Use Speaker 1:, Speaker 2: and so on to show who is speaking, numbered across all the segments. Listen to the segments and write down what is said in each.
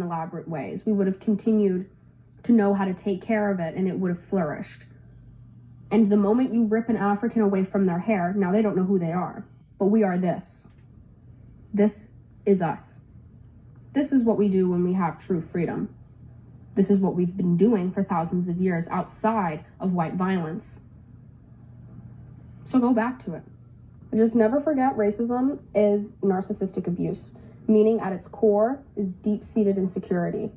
Speaker 1: elaborate ways. We would have continued to know how to take care of it, and it would have flourished. And the moment you rip an African away from their hair, now they don't know who they are, but we are this. This is us. This is what we do when we have true freedom. This is what we've been doing for thousands of years outside of white violence. So go back to it. Just never forget, racism is narcissistic abuse, meaning at its core is deep-seated insecurity.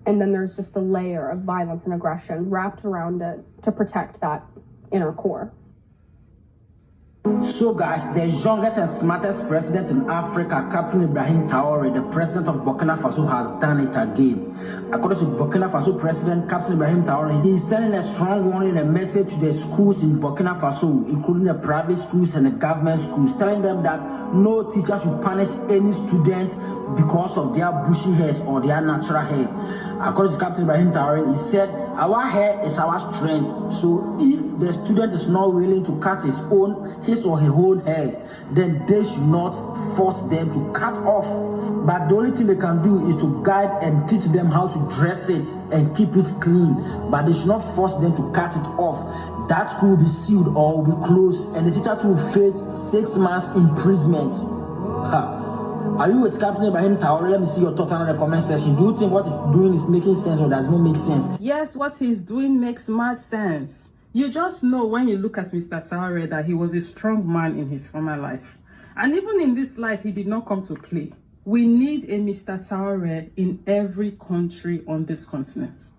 Speaker 1: And then there's just a layer of violence and aggression wrapped around it to protect that inner core.
Speaker 2: So guys, the youngest and smartest president in Africa, Captain Ibrahim Traoré, the president of Burkina Faso, has done it again. According to Burkina Faso President Captain Ibrahim Traoré, he is sending a strong warning and a message to the schools in Burkina Faso, including the private schools and the government schools, telling them that no teacher should punish any student because of their bushy hairs or their natural hair. According to Captain Ibrahim Traoré, he said, our hair is our strength. So if the student is not willing to cut his or her own hair, then they should not force them to cut off. But the only thing they can do is to guide and teach them how to dress it and keep it clean. But they should not force them to cut it off. That school will be sealed or will be closed, and the teacher will face 6 months imprisonment. Are you with Captain Ibrahim Traoré? Let me see your thoughts in the comment section. Do you think what he's doing is making sense or does not make sense?
Speaker 3: Yes, what he's doing makes mad sense. You just know when you look at Mr. Traoré that he was a strong man in his former life. And even in this life, he did not come to play. We need a Mr. Traoré in every country on this continent.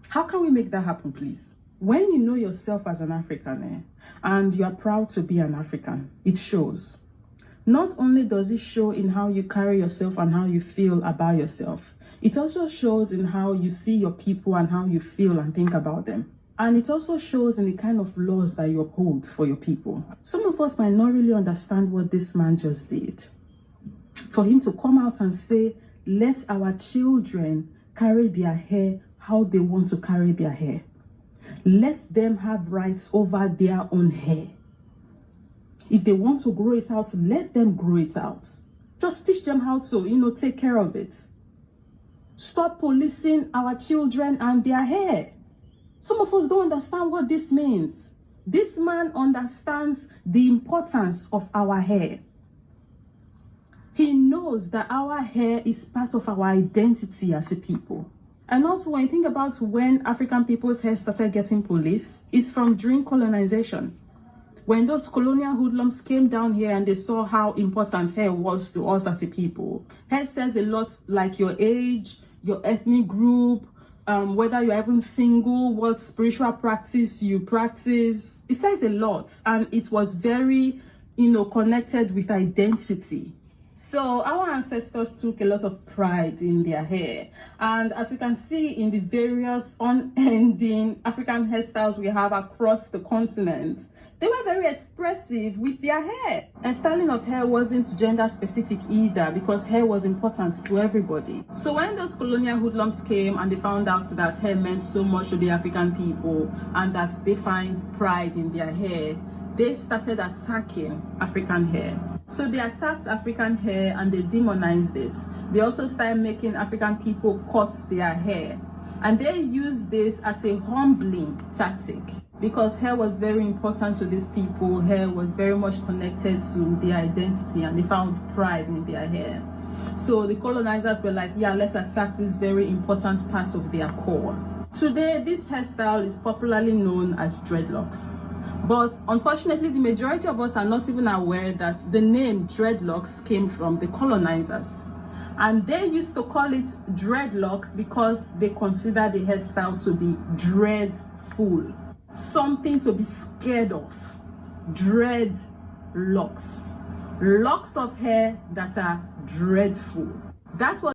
Speaker 3: How can we make that happen, please? When you know yourself as an African and you are proud to be an African, it shows. Not only does it show in how you carry yourself and how you feel about yourself, it also shows in how you see your people and how you feel and think about them. And it also shows in the kind of laws that you uphold for your people. Some of us might not really understand what this man just did. For him to come out and say, let our children carry their hair how they want to carry their hair. Let them have rights over their own hair. If they want to grow it out, let them grow it out. Just teach them how to, take care of it. Stop policing our children and their hair. Some of us don't understand what this means. This man understands the importance of our hair. He knows that our hair is part of our identity as a people. And also, when you think about when African people's hair started getting policed, it's from during colonization. When those colonial hoodlums came down here and they saw how important hair was to us as a people. Hair says a lot, like your age, your ethnic group, whether you're even single, what spiritual practice you practice. It says a lot, and it was very, connected with identity. So our ancestors took a lot of pride in their hair. And as we can see in the various unending African hairstyles we have across the continent, they were very expressive with their hair. And styling of hair wasn't gender specific either, because hair was important to everybody. So when those colonial hoodlums came and they found out that hair meant so much to the African people and that they find pride in their hair, they started attacking African hair. So they attacked African hair and they demonized it. They also started making African people cut their hair. And they used this as a humbling tactic, because hair was very important to these people. Hair was very much connected to their identity, and they found pride in their hair. So the colonizers were like, yeah, let's attack this very important part of their core. Today, this hairstyle is popularly known as dreadlocks. But unfortunately, the majority of us are not even aware that the name dreadlocks came from the colonizers. And they used to call it dreadlocks because they consider the hairstyle to be dreadful. Something to be scared of. Dreadlocks. Locks of hair that are dreadful. That was